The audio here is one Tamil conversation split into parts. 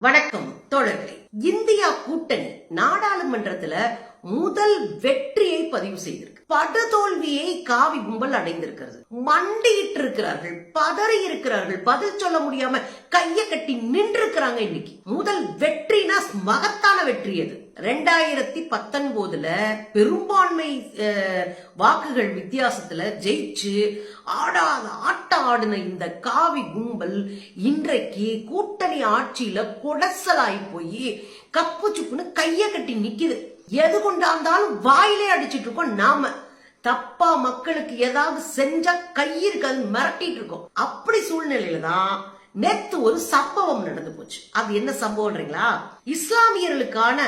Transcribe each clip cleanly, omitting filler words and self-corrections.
வணக்கம் தோழர்களே. இந்தியா கூட்டணி நாடாளுமன்றத்துல முதல் வெற்றியை பதிவு செய்திருக்கு. படுதோல்வியை காவி கும்பல் அடைந்திருக்கிறது. மண்டியிட்டு இருக்கிறார்கள், பதறி இருக்கிறார்கள், பதில் சொல்ல முடியாம கைய கட்டி நின்று இருக்கிறாங்க. இன்னைக்கு முதல் வெற்றினா மகத்தான வெற்றி அது. 2019 பெரும்பான்மை வாக்குகள் வித்தியாசத்துல ஜெயிச்சு ஆடாத ஆட்டம் ஆடின இந்த காவி கும்பல் இன்றைக்கு கூட்டணி ஆட்சியில கொடசலாய் போய் கப்பு சுப்புன்னு கைய கட்டி நிக்குது. எது கொண்டாந்தாலும் வாயிலே அடிச்சிட்டு இருக்கோம். நாம தப்பா மக்களுக்கு ஏதாவது செஞ்சா கையிருக்காது மிரட்டிட்டு இருக்கோம். அப்படி சூழ்நிலையில தான் நேத்து ஒரு சம்பவம் நடந்து போச்சு. அது என்ன சம்பவம்ன்றீங்களா? இஸ்லாமியர்களுக்கான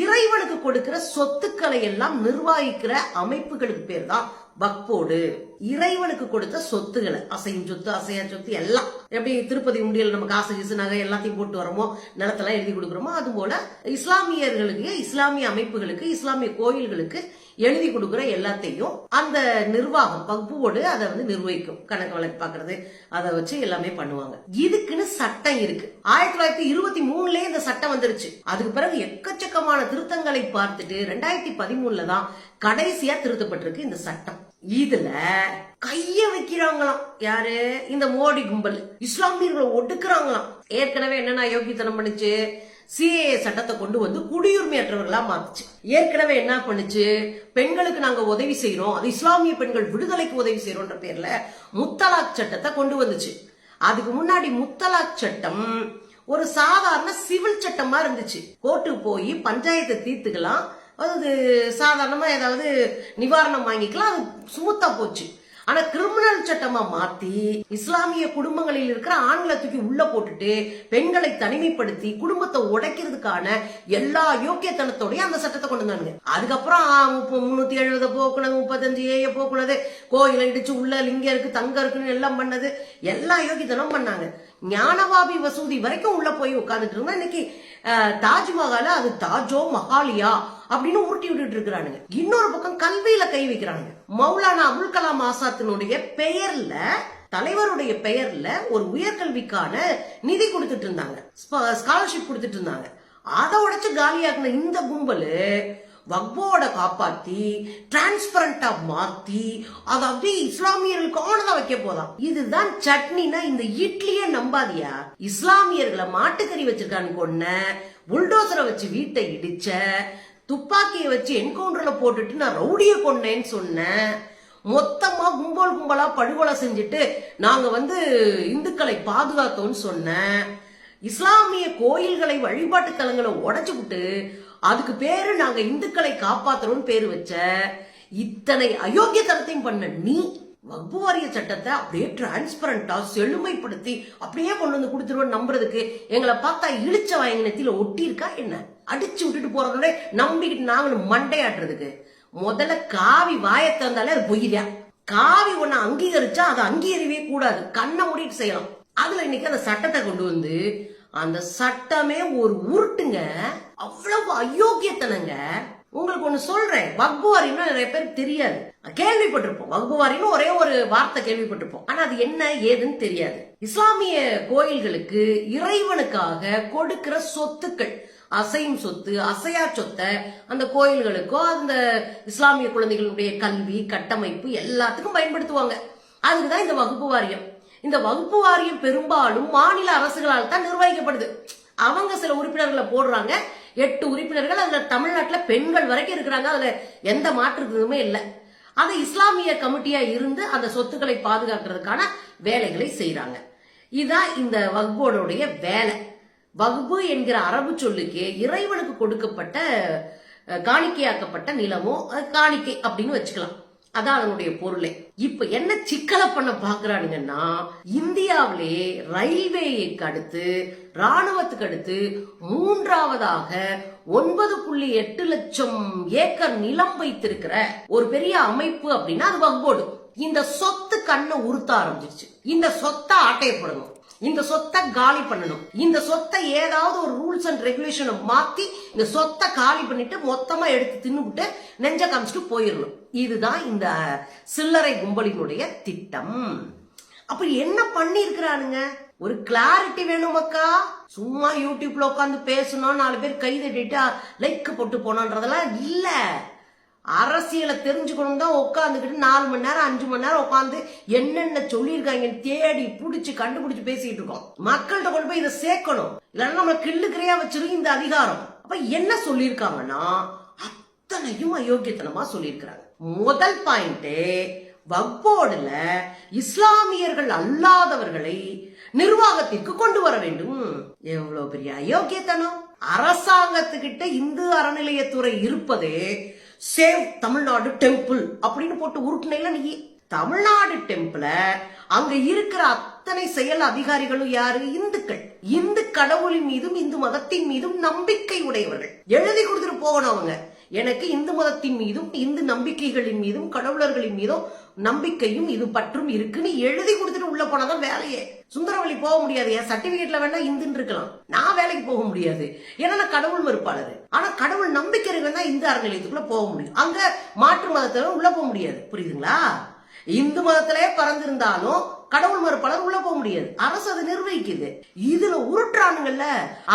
இறைவனுக்கு கொடுக்கிற சொத்துக்களை எல்லாம் நிர்வகிக்கிற அமைப்புகளுக்கு பேர் தான் வக்போர்டு. இறைவனுக்கு கொடுத்த சொத்துக்களை, அசையும் சொத்து, அசையா சொத்து எல்லாம் எப்படி திருப்பதி உண்டியல் நம்ம காசு கீசு நகை எல்லாத்தையும் போட்டு வரோமோ, நிலத்தெல்லாம் எழுதி கொடுக்குறோமோ, அது போல இஸ்லாமியர்களுக்கு, இஸ்லாமிய அமைப்புகளுக்கு, இஸ்லாமிய கோயில்களுக்கு எழுதி கொடுக்கிற எல்லாத்தையும் அந்த நிர்வாகம் வக்போர்டு அதை நிர்வகிக்கும். கணக்கு வழக்கு பாக்குறது, அதை வச்சு எல்லாமே பண்ணுவாங்க. இதுக்குன்னு சட்டம் இருக்கு. 1923 இந்த சட்டம் வந்துருச்சு. அதுக்கு பிறகு எக்கச்சக்கமான திருத்தங்களை பார்த்துட்டு 2013 தான் கடைசியா திருத்தப்பட்டிருக்கு இந்த சட்டம். இதுல கைய வைக்கிறாங்களாம் யாரு? இந்த மோடி கும்பல் இஸ்லாமியர்களை ஒடுக்குறாங்களாம். ஏற்கனவே என்னன்னா யோகித்தனம் பண்ணுச்சு, சிஏஏ சட்டத்தை கொண்டு வந்து குடியுரிமையற்றவர்களா மாத்துச்சு. ஏற்கனவே என்ன பண்ணுச்சு, பெண்களுக்கு நாங்க உதவி செய்யறோம், அது இஸ்லாமிய பெண்கள் விடுதலைக்கு உதவி செய்யறோம்ன்ற பேர்ல முத்தலாக் சட்டத்தை கொண்டு வந்துச்சு. அதுக்கு முன்னாடி முத்தலாக் சட்டம் ஒரு சாதாரண சிவில் சட்டமா இருந்துச்சு. கோர்ட்டுக்கு போய் பஞ்சாயத்தை தீர்த்துக்கலாம், அது சாதாரணமா ஏதாவது நிவாரணம் வாங்கிக்கலாம், அது சுமுத்தா போச்சு. ஆனா கிரிமினல் சட்டமா மாத்தி இஸ்லாமிய குடும்பங்களில் இருக்கிற ஆண்களை தூக்கி உள்ள போட்டுட்டு பெண்களை தனிமைப்படுத்தி குடும்பத்தை உடைக்கிறதுக்கான எல்லா யோக்கியத்தனத்தோடய அந்த சட்டத்தை கொண்டு வந்தாங்க. அதுக்கப்புறம் 370 போக்குனது, 35A போக்குனது, கோயிலை இடிச்சு உள்ள லிங்கம் இருக்கு, தங்கம் இருக்குன்னு எல்லாம் பண்ணது, எல்லா யோக்கியத்தனம் பண்ணாங்க. ஞானவாபி வசூதி வரைக்கும் உள்ள போய் உட்கார்ந்துட்டு இருந்தா இன்னைக்கு தாஜ்மஹால அது தாஜோ மஹாலியா அப்படின்னு உருட்டி விட்டுட்டு இருக்கிறானுங்க. இன்னொரு பக்கம் கல்வியில கை வைக்கிறானுங்க. மௌலானா அபுல் கலாம் ஆசாத்தினுடைய பெயர்ல, தலைவருடைய பெயர்ல ஒரு உயர்கல்விக்கான நிதி கொடுத்துட்டு இருந்தாங்க, ஸ்காலர்ஷிப் கொடுத்துட்டு இருந்தாங்க. அதை உடைச்சு காலியாக்குன இந்த கும்பலு வக்போர்ட காப்பாத்தி டிரான்ஸ்பரண்டா மாத்தி அதை அப்படியே இஸ்லாமியர்களுக்கானதா வைக்க போதாம். இதுதான் சட்னினா இந்த இட்லியே நம்பாதியா? இஸ்லாமியர்களை மாட்டுக்கறி வச்சிருக்கான்னு கொன்ன, புல்டோசரை வச்சு வீட்டை இடிச்ச, துப்பாக்கியை வச்சு என்கவுண்டர்ல போட்டுட்டு நான் ரவுடிய கொன்னேன்னு சொன்னேன். மொத்தமா கும்பல் கும்பலா படுகொலை செஞ்சுட்டு நாங்க இந்துக்களை பாதுகாத்தோம்னு சொன்னேன். இஸ்லாமிய கோயில்களை, வழிபாட்டு தலங்களை உடைச்சு விட்டு அதுக்கு பேரு நாங்க இந்துக்களை காப்பாத்துறோம்னு பேரு வச்ச இத்தனை அயோக்கியத்தனத்தையும் பண்ண நீ வக்பு வாரிய சட்டத்தை அப்படியே டிரான்ஸ்பரண்டா செழுமைப்படுத்தி அப்படியே கொண்டு வந்து கொடுத்துருவோம் நம்புறதுக்கு எங்களை பார்த்தா இழிச்ச வாங்கினத்தில ஒட்டி இருக்கா என்ன? அடிச்சு விட்டுட்டு போறதோட நம்பிக்கிட்டு நாங்களும் மண்டையாட்டுறதுக்கு முதல்ல காவி வாயை திறந்தாலே அது பொய்யா. காவி ஒண்ணு அங்கீகரிச்சா அதை அங்கீகரிக்கவே கூடாது, கண்ணை மூடிட்டு செய்யலாம். அதுல இன்னைக்கு அந்த சட்டத்தை கொண்டு வந்து அந்த சட்டமே ஒரு உருட்டுங்க, அவ்வளவு அயோக்கியத்தனங்க. உங்களுக்கு ஒண்ணு சொல்றேன், வக்புவாரின்னு நிறைய பேருக்கு தெரியாது, கேள்விப்பட்டிருப்போம். வக்புவாரின்னு ஒரே ஒரு வார்த்தை கேள்விப்பட்டிருப்போம், ஆனா அது என்ன ஏதுன்னு தெரியாது. இஸ்லாமிய கோயில்களுக்கு இறைவனுக்காக கொடுக்கிற சொத்துக்கள், அசையும் சொத்து, அசையா சொத்தை அந்த கோயில்களுக்கோ அந்த இஸ்லாமிய குழந்தைகளுடைய கல்வி கட்டமைப்பு எல்லாத்துக்கும் பயன்படுத்துவாங்க. அதுக்குதான் இந்த வகுப்பு வாரியம். இந்த வகுப்பு வாரியம் பெரும்பாலும் மாநில அரசுகளால் தான் நிர்வகிக்கப்படுது. அவங்க சில உறுப்பினர்களை போடுறாங்க, 8 உறுப்பினர்கள், அதுல தமிழ்நாட்டுல பெண்கள் வரைக்கும் இருக்கிறாங்க, அதுல எந்த மாற்றுமே இல்லை. அது இஸ்லாமிய கமிட்டியா இருந்து அந்த சொத்துக்களை பாதுகாக்கிறதுக்கான வேலைகளை செய்யறாங்க. இதுதான் இந்த வக்போர்டுடைய வேலை. வக்பு என்கிற அரபு சொல்லுக்கு இறைவனுக்கு கொடுக்கப்பட்ட காணிக்கையாக்கப்பட்ட நிலமோ காணிக்கை அப்படின்னு வச்சுக்கலாம், அதான் அதனுடைய பொருளே. இப்ப என்ன சிக்கலை பண்ண பாக்குறானுங்கன்னா, இந்தியாவிலே ரயில்வேக்கு அடுத்து, ராணுவத்துக்கு அடுத்து 3வதாக 9.8 லட்சம் ஏக்கர் நிலம் வைத்திருக்கிற ஒரு பெரிய அமைப்பு அப்படின்னா அது வக்போர்டு. இந்த சொத்து கண்ணை உறுத்த ஆரம்பிச்சிருச்சு. இந்த சொத்தை ஆட்டையப்படணும், இந்த சொத்தை காலி பண்ணணும், இந்த சொத்தை ஏதாவது ஒரு ரூல்ஸ் அண்ட் ரெகுலேஷனை மாத்தி இந்த சொத்தை காலி பண்ணிட்டு மொத்தமா எடுத்து தின்னுபிட்டு நெஞ்ச காமிச்சிட்டு போயிடணும். இதுதான் இந்த சில்லறை கும்பலினுடைய திட்டம். அப்ப என்ன பண்ணி இருக்கிறானுங்க? ஒரு கிளாரிட்டி வேணும் அக்கா. சும்மா யூடியூப்ல உட்காந்து பேசணும், 4 பேர் கை தட்டிட்டு லைக் போட்டு போனோன்றதெல்லாம் இல்ல. அரசியலை தெரிஞ்சுக்கணும் தான் உட்காந்துக்கிட்டு 4 மணி நேரம் 5 மணி நேரம் உட்காந்து என்னென்ன சொல்லியிருக்காங்கன்னு தேடி புடிச்சு கண்டுபிடிச்சு பேசிட்டு இருக்கோம். மக்கள்கிட்ட கொண்டு போய் இதை சேர்க்கணும், இல்லைன்னா நம்ம கிள்ளுக்கிறையா வச்சிரும் இந்த அதிகாரம். அப்ப என்ன சொல்லியிருக்காங்கன்னா அத்தனையும் அயோக்கியத்தனமா சொல்லியிருக்கிறாங்க. முதல் பாயிண்ட், வக்போர்டுல இஸ்லாமியர்கள் அல்லாதவர்களை நிர்வாகத்திற்கு கொண்டு வர வேண்டும். எவ்வளவு பெரிய அயோக்கியத்தனம். அரசாங்கத்துக்கிட்ட இந்து அறநிலையத்துறை இருப்பதே சேவ் தமிழ்நாடு டெம்பிள் அப்படின்னு போட்டு உருட்டுனைல. நீ தமிழ்நாடு டெம்பிள அங்க இருக்கிற அத்தனை செயல் அதிகாரிகளும் யாரு? இந்துக்கள். இந்து கடவுளின் மீதும் இந்து மதத்தின் மீதும் நம்பிக்கை உடையவர்கள். எழுதி கொடுத்துட்டு போகணும் அவங்க, எனக்கு இந்து மதத்தின் மீதும் இந்து நம்பிக்கைகளின் மீதும் கடவுளர்களின் மீதும் நம்பிக்கையும் இது பற்றும் இருக்குன்னு எழுதி கொடுத்துட்டு உள்ள போனாதான் வேலையே. சுந்தரவழி போக முடியாது, என் சர்டிபிகேட்ல வேணா இந்துன்னு இருக்கலாம், நான் வேலைக்கு போக முடியாது, ஏன்னா நான் கடவுள் மறுப்பாளர். ஆனா கடவுள் நம்பிக்கை வேணா இந்து அறநிலையத்துக்குள்ள போக முடியும், அங்க மாற்று மதத்துல உள்ள போக முடியாது. புரியுதுங்களா? இந்து மதத்திலே பறந்திருந்தாலும் கடவுள் மறுப்பாளர் உள்ள போக முடியாது, அரசு அதை நிர்வகிக்குது. இதுல உருட்டுறானுங்கல்ல,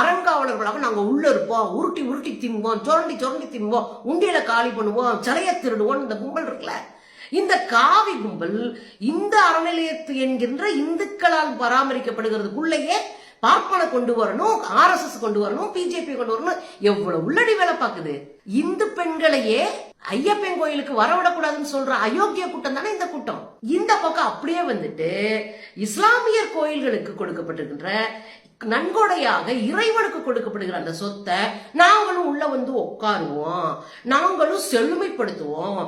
அறங்காவலர்களாக நாங்க உள்ள இருப்போம், உருட்டி உருட்டி தின்போம், சுரண்டி சுரண்டி தின்போம், உண்டியில காலி பண்ணுவோம், சிலைய திருடுவோம். இந்த கும்பல் இருக்குல்ல, இந்த காவி கும்பல் இந்த அறநிலையத்து என்கின்ற இந்துக்களால் பராமரிக்கப்படுகிறதுக்குள்ளேயே பார்ப்பனை கொண்டு வரணும், RSS கொண்டு வரணும், பிஜேபி கொண்டு வரணும், எவ்வளவு உள்ளடி வேலை பார்க்குது. இந்து பெண்களையே ஐயப்பன் கோயிலுக்கு வரவிடக்கூடாதுன்னு சொல்ற அயோக்கிய கூட்டம் தானே இந்த கூட்டம். இந்த பக்கம் அப்படியே வந்துட்டு இஸ்லாமியர் கோயில்களுக்கு கொடுக்கப்பட்டிருக்கின்ற நன்கொடையாக இறைவனுக்கு கொடுக்கப்படுகிற அந்த சொத்தை நாங்களும் உள்ள வந்து உட்காருவோம், நாங்களும் செழுமைப்படுத்துவோம்,